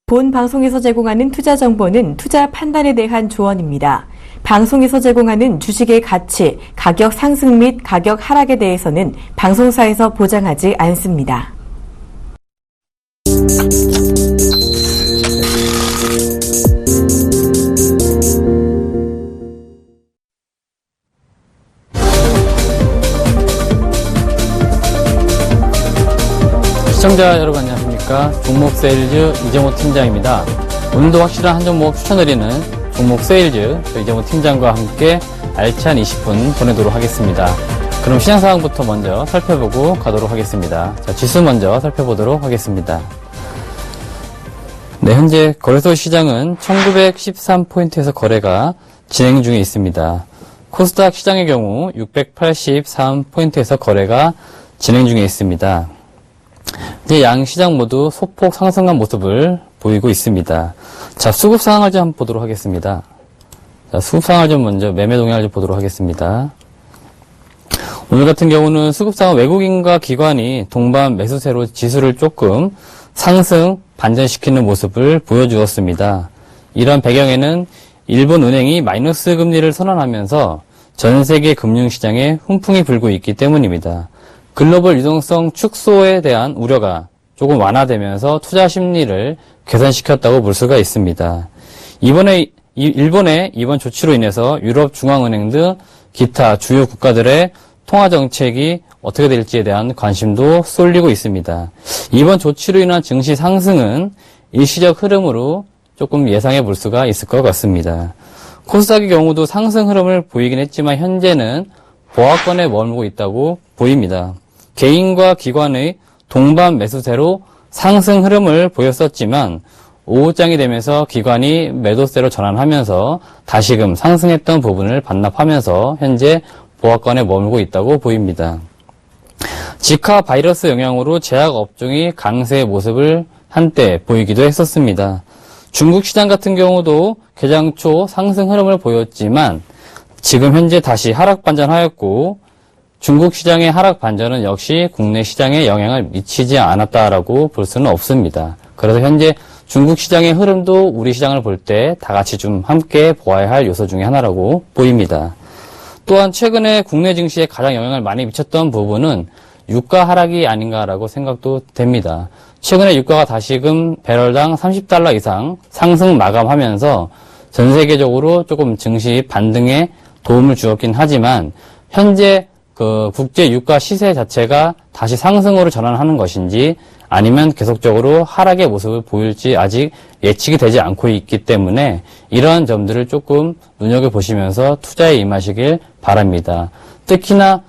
본 방송에서 제공하는 투자 정보는 투자 판단에 대한 조언입니다. 방송에서 제공하는 주식의 가치, 가격 상승 및 가격 하락에 대해서는 방송사에서 보장하지 않습니다. 시청자 여러분 안녕하십니까. 종목 세일즈 이정호 팀장입니다. 오늘도 확실한 한 종목 추천드리는 종목 세일즈 이정호 팀장과 함께 알찬 20분 보내도록 하겠습니다. 그럼 시장 상황부터 먼저 살펴보고 가도록 하겠습니다. 자, 지수 먼저 살펴보도록 하겠습니다. 네, 현재 거래소 시장은 1913포인트에서 거래가 진행 중에 있습니다. 코스닥 시장의 경우 683포인트에서 거래가 진행 중에 있습니다. 이제 양 시장 모두 소폭 상승한 모습을 보이고 있습니다. 자, 수급 상황을 좀 한번 보도록 하겠습니다. 자, 수급 상황을 좀 먼저 매매 동향을 좀 보도록 하겠습니다. 오늘 같은 경우는 수급 상황 외국인과 기관이 동반 매수세로 지수를 조금 상승 반전시키는 모습을 보여주었습니다. 이런 배경에는 일본 은행이 마이너스 금리를 선언하면서 전 세계 금융시장에 훈풍이 불고 있기 때문입니다. 글로벌 유동성 축소에 대한 우려가 조금 완화되면서 투자 심리를 개선시켰다고 볼 수가 있습니다. 일본의 이번 조치로 인해서 유럽 중앙은행 등 기타 주요 국가들의 통화 정책이 어떻게 될지에 대한 관심도 쏠리고 있습니다. 이번 조치로 인한 증시 상승은 일시적 흐름으로 조금 예상해 볼 수가 있을 것 같습니다. 코스닥의 경우도 상승 흐름을 보이긴 했지만 현재는 보합권에 머물고 있다고 보입니다. 개인과 기관의 동반 매수세로 상승 흐름을 보였었지만 오후장이 되면서 기관이 매도세로 전환하면서 다시금 상승했던 부분을 반납하면서 현재 보합권에 머물고 있다고 보입니다. 지카 바이러스 영향으로 제약 업종이 강세의 모습을 한때 보이기도 했었습니다. 중국 시장 같은 경우도 개장 초 상승 흐름을 보였지만 지금 현재 다시 하락 반전하였고 중국 시장의 하락 반전은 역시 국내 시장에 영향을 미치지 않았다라고 볼 수는 없습니다. 그래서 현재 중국 시장의 흐름도 우리 시장을 볼 때 다 같이 좀 함께 보아야 할 요소 중에 하나라고 보입니다. 또한 최근에 국내 증시에 가장 영향을 많이 미쳤던 부분은 유가 하락이 아닌가라고 생각도 됩니다. 최근에 유가가 다시금 배럴당 30달러 이상 상승 마감하면서 전 세계적으로 조금 증시 반등에 도움을 주었긴 하지만 현재 국제 유가 시세 자체가 다시 상승으로 전환하는 것인지 아니면 계속적으로 하락의 모습을 보일지 아직 예측이 되지 않고 있기 때문에 이러한 점들을 조금 눈여겨보시면서 투자에 임하시길 바랍니다. 특히나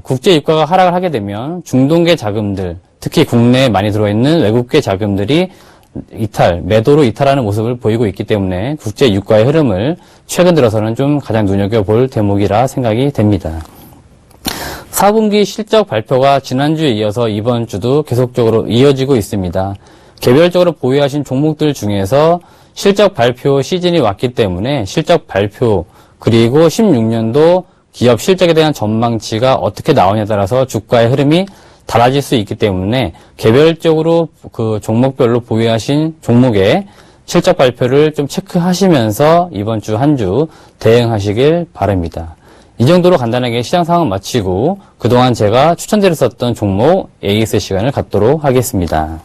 국제 유가가 하락을 하게 되면 중동계 자금들, 특히 국내에 많이 들어있는 외국계 자금들이 매도로 이탈하는 모습을 보이고 있기 때문에 국제 유가의 흐름을 최근 들어서는 좀 가장 눈여겨볼 대목이라 생각이 됩니다. 4분기 실적 발표가 지난주에 이어서 이번 주도 계속적으로 이어지고 있습니다. 개별적으로 보유하신 종목들 중에서 실적 발표 시즌이 왔기 때문에 실적 발표 그리고 16년도 기업 실적에 대한 전망치가 어떻게 나오냐에 따라서 주가의 흐름이 달라질 수 있기 때문에 개별적으로 그 종목별로 보유하신 종목의 실적 발표를 좀 체크하시면서 이번 주 한 주 대응하시길 바랍니다. 이 정도로 간단하게 시장 상황 마치고 그동안 제가 추천드렸었던 종목 AS 시간을 갖도록 하겠습니다.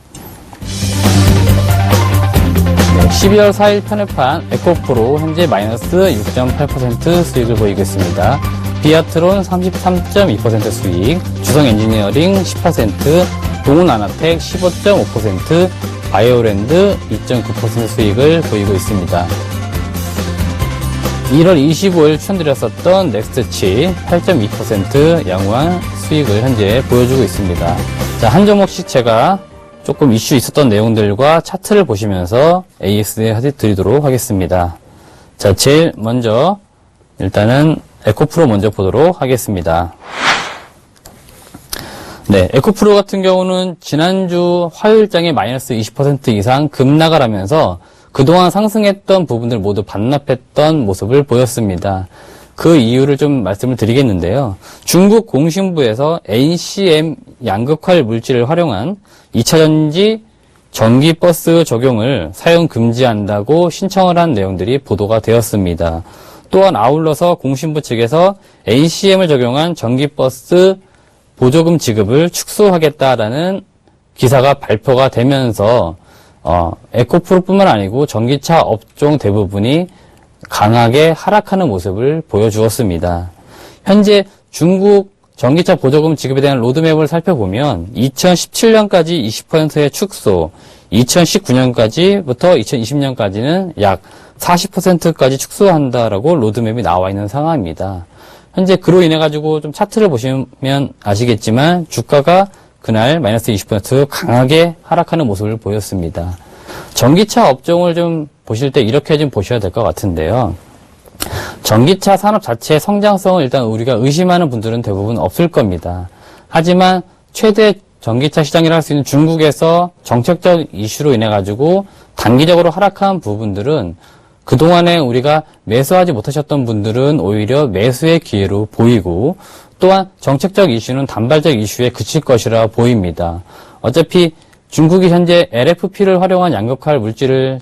네, 12월 4일 편입한 에코프로 현재 마이너스 6.8% 수익을 보이고 있습니다. 비아트론 33.2% 수익, 주성엔지니어링 10%, 동훈아나텍 15.5%, 바이오랜드 2.9% 수익을 보이고 있습니다. 1월 25일 추천드렸었던 넥스트칩 8.2% 양호한 수익을 현재 보여주고 있습니다. 자, 한 종목씩 제가 조금 이슈 있었던 내용들과 차트를 보시면서 AS에 드리도록 하겠습니다. 자, 제일 먼저 일단은 에코프로 먼저 보도록 하겠습니다. 네, 에코프로 같은 경우는 지난주 화요일장에 마이너스 20% 이상 급락을 하면서 그동안 상승했던 부분들 모두 반납했던 모습을 보였습니다. 그 이유를 좀 말씀을 드리겠는데요. 중국 공신부에서 NCM 양극활 물질을 활용한 2차전지 전기버스 적용을 사용 금지한다고 신청을 한 내용들이 보도가 되었습니다. 또한 아울러서 공신부 측에서 NCM을 적용한 전기버스 보조금 지급을 축소하겠다라는 기사가 발표가 되면서 에코프로뿐만 아니고 전기차 업종 대부분이 강하게 하락하는 모습을 보여주었습니다. 현재 중국 전기차 보조금 지급에 대한 로드맵을 살펴보면 2017년까지 20%의 축소, 2019년까지부터 2020년까지는 약 40%까지 축소한다라고 로드맵이 나와 있는 상황입니다. 현재 그로 인해 가지고 좀 차트를 보시면 아시겠지만 주가가 그날 마이너스 20% 강하게 하락하는 모습을 보였습니다. 전기차 업종을 좀 보실 때 이렇게 좀 보셔야 될 것 같은데요. 전기차 산업 자체의 성장성을 일단 우리가 의심하는 분들은 대부분 없을 겁니다. 하지만 최대 전기차 시장이라 할 수 있는 중국에서 정책적 이슈로 인해 가지고 단기적으로 하락한 부분들은 그동안에 우리가 매수하지 못하셨던 분들은 오히려 매수의 기회로 보이고, 또한 정책적 이슈는 단발적 이슈에 그칠 것이라 보입니다. 어차피 중국이 현재 LFP를 활용한 양극화 물질을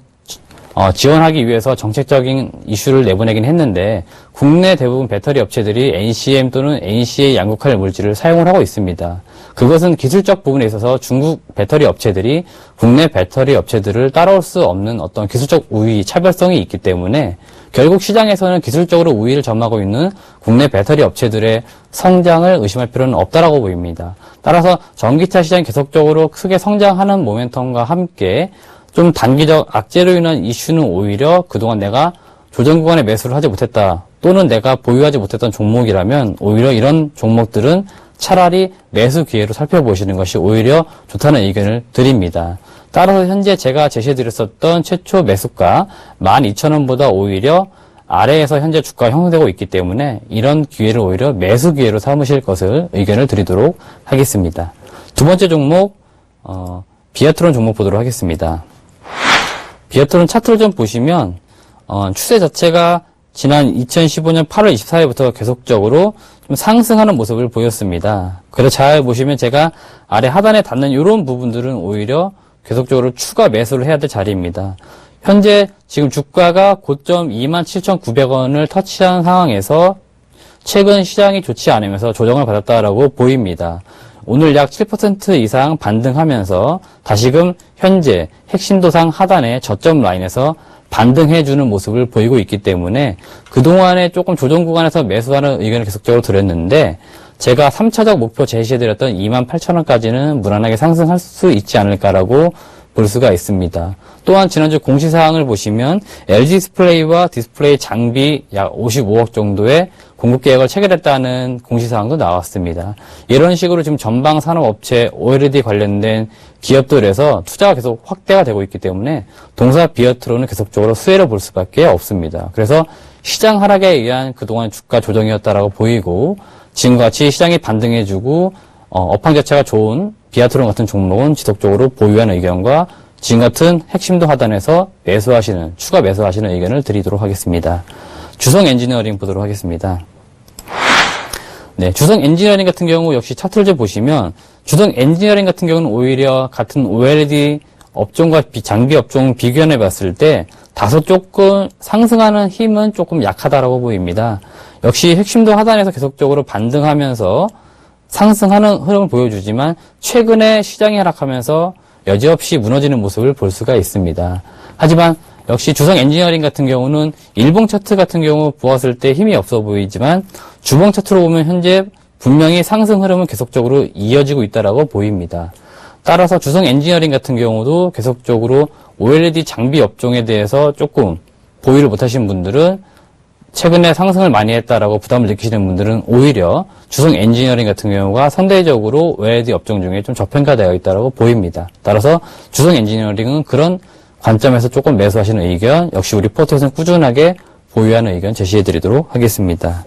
지원하기 위해서 정책적인 이슈를 내보내긴 했는데, 국내 대부분 배터리 업체들이 NCM 또는 NCA 양극화 물질을 사용을 하고 있습니다. 그것은 기술적 부분에 있어서 중국 배터리 업체들이 국내 배터리 업체들을 따라올 수 없는 어떤 기술적 우위, 차별성이 있기 때문에 결국 시장에서는 기술적으로 우위를 점하고 있는 국내 배터리 업체들의 성장을 의심할 필요는 없다라고 보입니다. 따라서 전기차 시장이 계속적으로 크게 성장하는 모멘텀과 함께 좀 단기적 악재로 인한 이슈는 오히려 그동안 내가 조정 구간에 매수를 하지 못했다, 또는 내가 보유하지 못했던 종목이라면 오히려 이런 종목들은 차라리 매수 기회로 살펴보시는 것이 오히려 좋다는 의견을 드립니다. 따라서 현재 제가 제시해드렸었던 최초 매수가 12,000원보다 오히려 아래에서 현재 주가가 형성되고 있기 때문에 이런 기회를 오히려 매수 기회로 삼으실 것을 의견을 드리도록 하겠습니다. 두 번째 종목, 비아트론 종목 보도록 하겠습니다. 비아트론 차트를 좀 보시면 추세 자체가 지난 2015년 8월 24일부터 계속적으로 좀 상승하는 모습을 보였습니다. 그래서 잘 보시면 제가 아래 하단에 닿는 이런 부분들은 오히려 계속적으로 추가 매수를 해야 될 자리입니다. 현재 지금 주가가 고점 27,900원을 터치한 상황에서 최근 시장이 좋지 않으면서 조정을 받았다라고 보입니다. 오늘 약 7% 이상 반등하면서 다시금 현재 핵심도상 하단의 저점 라인에서 반등해주는 모습을 보이고 있기 때문에 그동안에 조금 조정 구간에서 매수하는 의견을 계속적으로 드렸는데, 제가 3차적 목표 제시해드렸던 28,000원까지는 무난하게 상승할 수 있지 않을까라고 볼 수가 있습니다. 또한 지난주 공시사항을 보시면 LG 디스플레이와 디스플레이 장비 약 55억 정도의 공급 계획을 체결했다는 공시사항도 나왔습니다. 이런 식으로 지금 전방 산업업체 OLED 관련된 기업들에서 투자가 계속 확대가 되고 있기 때문에 동사 비아트론은 계속적으로 수혜를 볼 수밖에 없습니다. 그래서 시장 하락에 의한 그동안 주가 조정이었다라고 보이고, 지금과 같이 시장이 반등해주고 업황 자체가 좋은 비아트론 같은 종목은 지속적으로 보유하는 의견과 지금 같은 핵심도 하단에서 매수하시는, 추가 매수하시는 의견을 드리도록 하겠습니다. 주성 엔지니어링 보도록 하겠습니다. 네, 주성 엔지니어링 같은 경우 역시 차트를 좀 보시면 주성 엔지니어링 같은 경우는 오히려 같은 OLED 업종과 장비 업종 비교해 봤을 때 다소 조금 상승하는 힘은 조금 약하다라고 보입니다. 역시 핵심도 하단에서 계속적으로 반등하면서 상승하는 흐름을 보여주지만 최근에 시장이 하락하면서 여지없이 무너지는 모습을 볼 수가 있습니다. 하지만 역시 주성 엔지니어링 같은 경우는 일봉 차트 같은 경우 보았을 때 힘이 없어 보이지만 주봉 차트로 보면 현재 분명히 상승 흐름은 계속적으로 이어지고 있다라고 보입니다. 따라서 주성 엔지니어링 같은 경우도 계속적으로 OLED 장비 업종에 대해서 조금 보유를 못하신 분들은, 최근에 상승을 많이 했다라고 부담을 느끼시는 분들은 오히려 주성 엔지니어링 같은 경우가 상대적으로 OLED 업종 중에 좀 저평가되어 있다라고 보입니다. 따라서 주성 엔지니어링은 그런 관점에서 조금 매수하시는 의견, 역시 우리 포트에서는 꾸준하게 보유하는 의견 제시해 드리도록 하겠습니다.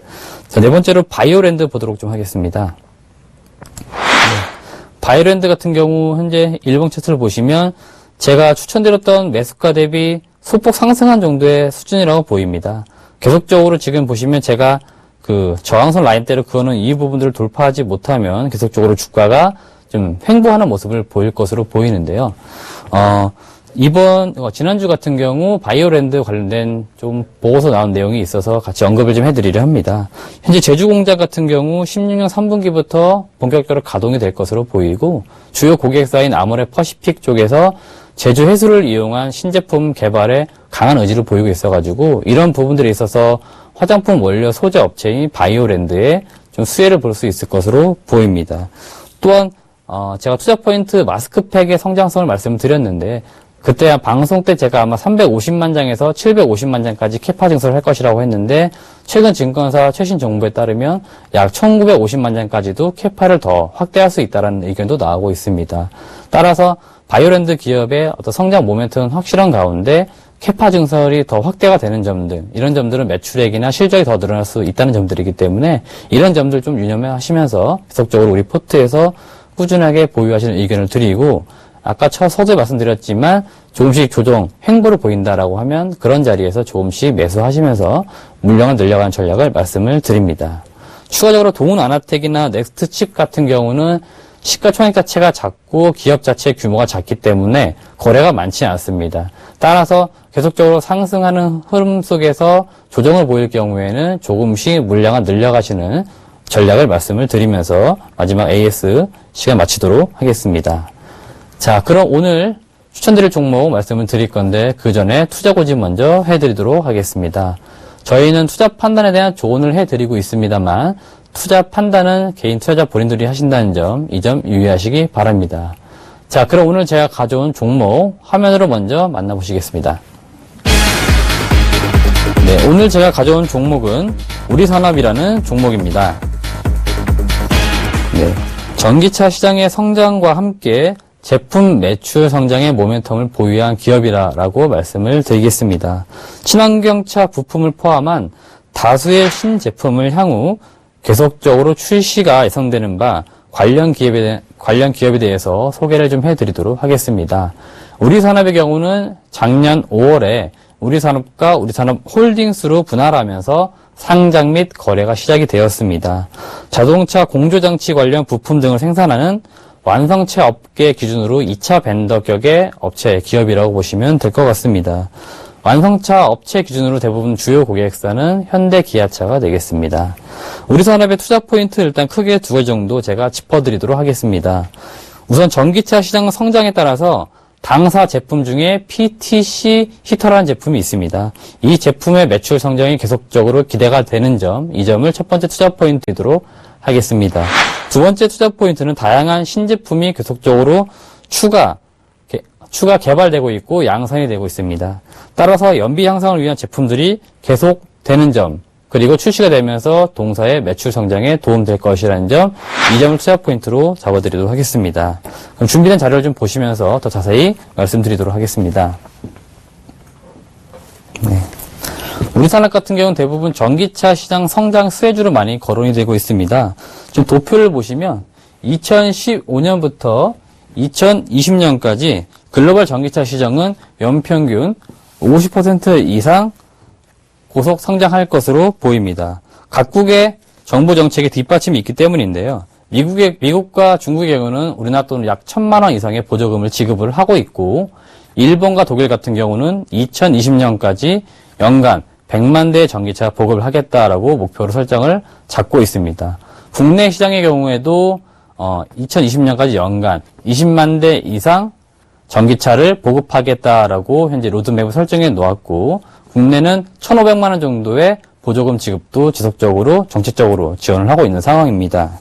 자, 네 번째로 바이오랜드 보도록 좀 하겠습니다. 바이오랜드 같은 경우 현재 일봉 차트를 보시면 제가 추천드렸던 매수가 대비 소폭 상승한 정도의 수준이라고 보입니다. 계속적으로 지금 보시면 제가 그 저항선 라인대로 그거는 이 부분들을 돌파하지 못하면 계속적으로 주가가 좀 횡보하는 모습을 보일 것으로 보이는데요. 지난주 같은 경우 바이오랜드 관련된 좀 보고서 나온 내용이 있어서 같이 언급을 좀 해드리려 합니다. 현재 제주공장 같은 경우 16년 3분기부터 본격적으로 가동이 될 것으로 보이고, 주요 고객사인 아모레 퍼시픽 쪽에서 제주 해수를 이용한 신제품 개발에 강한 의지를 보이고 있어가지고, 이런 부분들에 있어서 화장품 원료 소재 업체인 바이오랜드에 좀 수혜를 볼 수 있을 것으로 보입니다. 또한 제가 투자 포인트 마스크팩의 성장성을 말씀드렸는데, 그때 방송 때 제가 아마 350만 장에서 750만 장까지 캐파 증설을 할 것이라고 했는데, 최근 증권사 최신 정보에 따르면 약 1950만 장까지도 캐파를 더 확대할 수 있다는 의견도 나오고 있습니다. 따라서 바이오랜드 기업의 어떤 성장 모멘텀은 확실한 가운데 캐파 증설이 더 확대가 되는 점들, 이런 점들은 매출액이나 실적이 더 늘어날 수 있다는 점들이기 때문에 이런 점들 좀 유념하시면서 계속적으로 우리 포트에서 꾸준하게 보유하시는 의견을 드리고, 아까 서두에 말씀드렸지만 조금씩 조정 횡보를 보인다라고 하면 그런 자리에서 조금씩 매수하시면서 물량을 늘려가는 전략을 말씀을 드립니다. 추가적으로 동훈 아나텍이나 넥스트칩 같은 경우는 시가총액 자체가 작고 기업 자체의 규모가 작기 때문에 거래가 많지 않습니다. 따라서 계속적으로 상승하는 흐름 속에서 조정을 보일 경우에는 조금씩 물량을 늘려가시는 전략을 말씀을 드리면서 마지막 AS 시간 마치도록 하겠습니다. 자, 그럼 오늘 추천드릴 종목 말씀을 드릴 건데, 그 전에 투자 고지 먼저 해드리도록 하겠습니다. 저희는 투자 판단에 대한 조언을 해드리고 있습니다만, 투자 판단은 개인 투자자 본인들이 하신다는 점, 이 점 유의하시기 바랍니다. 자, 그럼 오늘 제가 가져온 종목 화면으로 먼저 만나보시겠습니다. 네, 오늘 제가 가져온 종목은 우리산업이라는 종목입니다. 네, 전기차 시장의 성장과 함께 제품 매출 성장의 모멘텀을 보유한 기업이라고 말씀을 드리겠습니다. 친환경차 부품을 포함한 다수의 신제품을 향후 계속적으로 출시가 예상되는 바 관련 기업에 대해서 소개를 좀 해드리도록 하겠습니다. 우리산업의 경우는 작년 5월에 우리산업과 우리산업홀딩스로 분할하면서 상장 및 거래가 시작이 되었습니다. 자동차 공조장치 관련 부품 등을 생산하는 완성체 업계 기준으로 2차 벤더격의 업체 기업이라고 보시면 될 것 같습니다. 완성차 업체 기준으로 대부분 주요 고객사는 현대, 기아차가 되겠습니다. 우리산업의 투자 포인트 일단 크게 두 가지 정도 제가 짚어드리도록 하겠습니다. 우선 전기차 시장 성장에 따라서 당사 제품 중에 PTC 히터라는 제품이 있습니다. 이 제품의 매출 성장이 계속적으로 기대가 되는 점, 이 점을 첫 번째 투자 포인트이도록 하겠습니다. 두 번째 투자 포인트는 다양한 신제품이 계속적으로 추가 개발되고 있고 양산이 되고 있습니다. 따라서 연비 향상을 위한 제품들이 계속 되는 점, 그리고 출시가 되면서 동사의 매출 성장에 도움될 것이라는 점, 이 점을 투자 포인트로 잡아드리도록 하겠습니다. 그럼 준비된 자료를 좀 보시면서 더 자세히 말씀드리도록 하겠습니다. 네. 우리산업 같은 경우는 대부분 전기차 시장 성장 수혜주로 많이 거론이 되고 있습니다. 좀 도표를 보시면 2015년부터 2020년까지 글로벌 전기차 시장은 연평균 50% 이상 고속 성장할 것으로 보입니다. 각국의 정부 정책의 뒷받침이 있기 때문인데요. 미국과 중국의 경우는 우리나라 돈으로 약 1,000만 원 이상의 보조금을 지급을 하고 있고, 일본과 독일 같은 경우는 2020년까지 연간 100만 대의 전기차 보급을 하겠다라고 목표로 설정을 잡고 있습니다. 국내 시장의 경우에도 2020년까지 연간 20만 대 이상 전기차를 보급하겠다라고 현재 로드맵을 설정해 놓았고, 국내는 1,500만 원 정도의 보조금 지급도 지속적으로 정책적으로 지원을 하고 있는 상황입니다.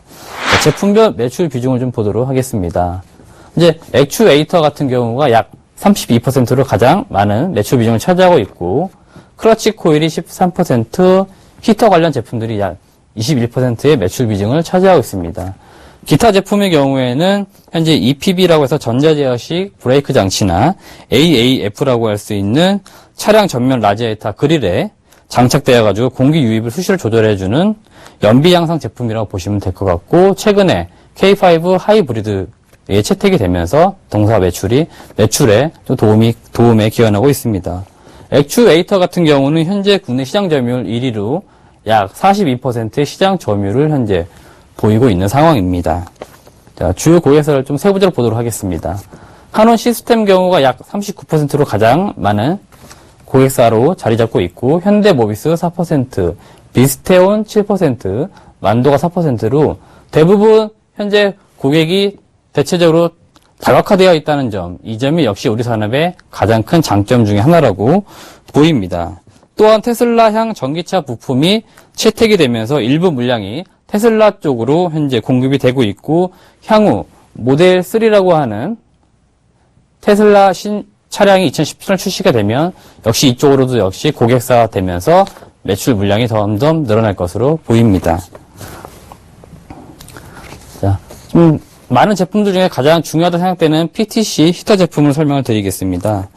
제품별 매출 비중을 좀 보도록 하겠습니다. 이제 액추에이터 같은 경우가 약 32%로 가장 많은 매출 비중을 차지하고 있고, 클러치 코일이 13%, 히터 관련 제품들이 약 21%의 매출 비중을 차지하고 있습니다. 기타 제품의 경우에는 현재 EPB라고 해서 전자제어식 브레이크 장치나 AAF라고 할 수 있는 차량 전면 라디에이터 그릴에 장착되어가지고 공기 유입을 수시로 조절해주는 연비 향상 제품이라고 보시면 될 것 같고, 최근에 K5 하이브리드에 채택이 되면서 동사 매출에 좀 도움에 기여하고 있습니다. 액추에이터 같은 경우는 현재 국내 시장 점유율 1위로 약 42%의 시장 점유율을 현재 보이고 있는 상황입니다. 자, 주요 고객사를 좀 세부적으로 보도록 하겠습니다. 한원 시스템 경우가 약 39%로 가장 많은 고객사로 자리 잡고 있고, 현대모비스 4%, 비스테온 7%, 만도가 4%로 대부분 현재 고객이 대체적으로 다각화되어 있다는 점, 이 점이 역시 우리 산업의 가장 큰 장점 중에 하나라고 보입니다. 또한 테슬라향 전기차 부품이 채택이 되면서 일부 물량이 테슬라 쪽으로 현재 공급이 되고 있고, 향후 모델 3라고 하는 테슬라 차량이 2017년 출시가 되면 역시 이쪽으로도 역시 고객사가 되면서 매출 물량이 점점 늘어날 것으로 보입니다. 자, 좀 많은 제품들 중에 가장 중요하다고 생각되는 PTC 히터 제품을 설명을 드리겠습니다.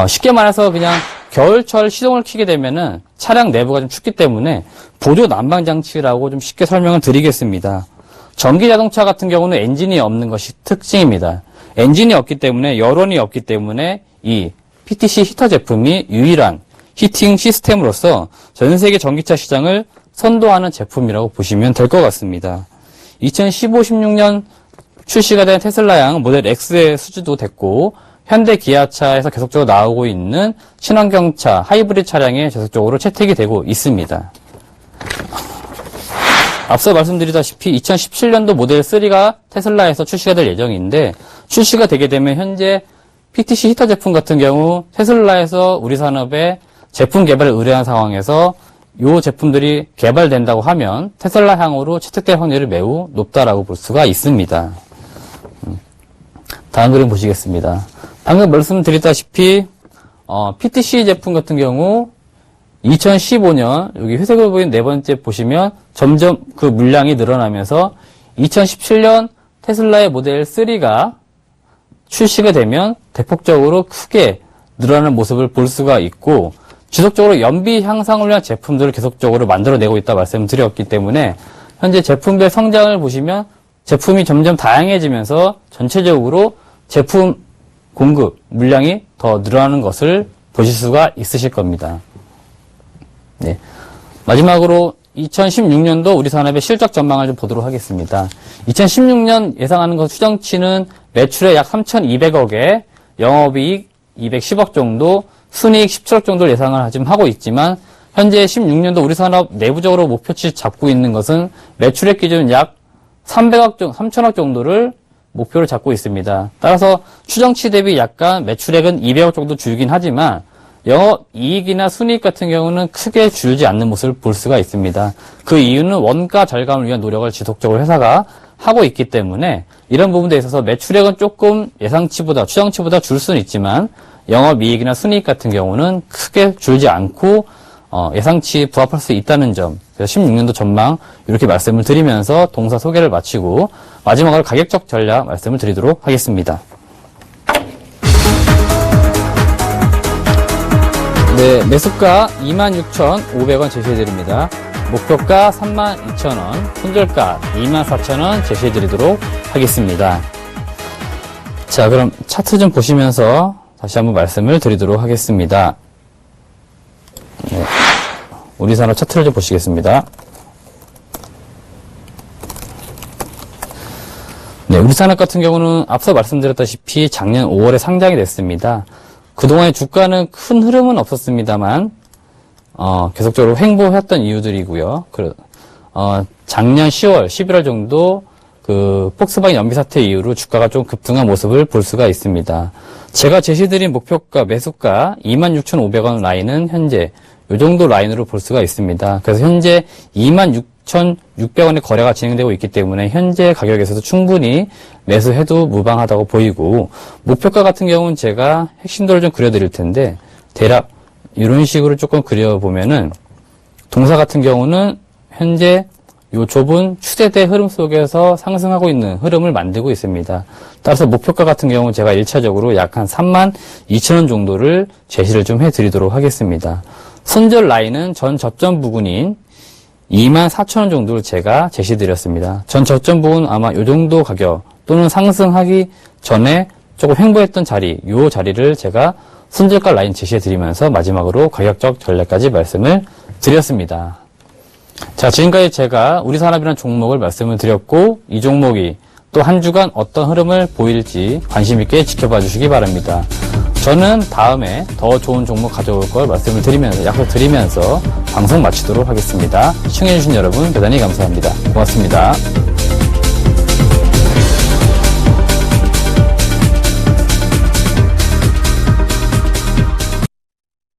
쉽게 말해서 그냥 겨울철 시동을 켜게 되면은 차량 내부가 좀 춥기 때문에 보조 난방 장치라고 좀 쉽게 설명을 드리겠습니다. 전기 자동차 같은 경우는 엔진이 없는 것이 특징입니다. 엔진이 없기 때문에 열원이 없기 때문에 이 PTC 히터 제품이 유일한 히팅 시스템으로서 전 세계 전기차 시장을 선도하는 제품이라고 보시면 될 것 같습니다. 2015-16년 출시가 된 테슬라향 모델 X의 수주도 됐고, 현대 기아차에서 계속적으로 나오고 있는 친환경차 하이브리드 차량에 계속적으로 채택이 되고 있습니다. 앞서 말씀드리다시피 2017년도 모델 3가 테슬라에서 출시가 될 예정인데, 출시가 되게 되면 현재 PTC 히터 제품 같은 경우 테슬라에서 우리 산업에 제품 개발을 의뢰한 상황에서 이 제품들이 개발된다고 하면 테슬라향으로 채택될 확률이 매우 높다라고 볼 수가 있습니다. 다음 그림 보시겠습니다. 방금 말씀드렸다시피 PTC 제품 같은 경우 2015년 여기 회색으로 보이는 네 번째 보시면 점점 그 물량이 늘어나면서 2017년 테슬라의 모델 3가 출시가 되면 대폭적으로 크게 늘어나는 모습을 볼 수가 있고, 지속적으로 연비 향상을 위한 제품들을 계속적으로 만들어내고 있다 말씀드렸기 때문에 현재 제품별 성장을 보시면 제품이 점점 다양해지면서 전체적으로 제품 공급 물량이 더 늘어나는 것을 보실 수가 있으실 겁니다. 네. 마지막으로 2016년도 우리 산업의 실적 전망을 좀 보도록 하겠습니다. 2016년 예상하는 것 추정치는 매출의 약 3,200억에 영업이익 210억 정도, 순이익 17억 정도를 예상을 지금 하고 있지만, 현재 16년도 우리 산업 내부적으로 목표치 잡고 있는 것은 매출액 기준 약 3,000억 정도를 목표를 잡고 있습니다. 따라서 추정치 대비 약간 매출액은 200억 정도 줄긴 하지만 영업이익이나 순이익 같은 경우는 크게 줄지 않는 모습을 볼 수가 있습니다. 그 이유는 원가 절감을 위한 노력을 지속적으로 회사가 하고 있기 때문에 이런 부분에 있어서 매출액은 조금 예상치보다, 추정치보다 줄 수는 있지만 영업이익이나 순이익 같은 경우는 크게 줄지 않고 예상치 부합할 수 있다는 점, 그래서 16년도 전망 이렇게 말씀을 드리면서 동사 소개를 마치고 마지막으로 가격적 전략 말씀을 드리도록 하겠습니다. 네, 매수가 26,500원 제시해드립니다. 목표가 32,000원, 손절가 24,000원 제시해드리도록 하겠습니다. 자, 그럼 차트 좀 보시면서 다시 한번 말씀을 드리도록 하겠습니다. 네, 우리 산업 차트를 좀 보시겠습니다. 네, 우리 산업 같은 경우는 앞서 말씀드렸다시피 작년 5월에 상장이 됐습니다. 그동안의 주가는 큰 흐름은 없었습니다만 계속적으로 횡보했던 이유들이고요. 작년 10월, 11월 정도 그 폭스바겐 연비 사태 이후로 주가가 좀 급등한 모습을 볼 수가 있습니다. 제가 제시드린 목표가 매수가 26,500원 라인은 현재 이 정도 라인으로 볼 수가 있습니다. 그래서 현재 26,600원의 거래가 진행되고 있기 때문에 현재 가격에서도 충분히 매수해도 무방하다고 보이고, 목표가 같은 경우는 제가 핵심도를 좀 그려드릴 텐데 대략 이런 식으로 조금 그려보면은 동사 같은 경우는 현재 이 좁은 추세대 흐름 속에서 상승하고 있는 흐름을 만들고 있습니다. 따라서 목표가 같은 경우 제가 1차적으로 약 한 32,000원 정도를 제시를 좀 해드리도록 하겠습니다. 손절 라인은 전 접점 부근인 24,000원 정도를 제가 제시드렸습니다. 전 저점 부분 아마 이 정도 가격 또는 상승하기 전에 조금 횡보했던 자리, 이 자리를 제가 손절가 라인 제시해드리면서 마지막으로 가격적 전략까지 말씀을 드렸습니다. 자, 지금까지 제가 우리 산업이라는 종목을 말씀을 드렸고, 이 종목이 또 한 주간 어떤 흐름을 보일지 관심 있게 지켜봐 주시기 바랍니다. 저는 다음에 더 좋은 종목 가져올 걸 말씀을 드리면서, 약속드리면서 방송 마치도록 하겠습니다. 시청해주신 여러분 대단히 감사합니다. 고맙습니다.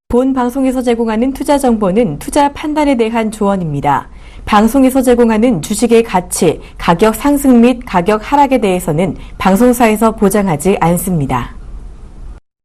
본 방송에서 제공하는 투자 정보는 투자 판단에 대한 조언입니다. 방송에서 제공하는 주식의 가치, 가격 상승 및 가격 하락에 대해서는 방송사에서 보장하지 않습니다.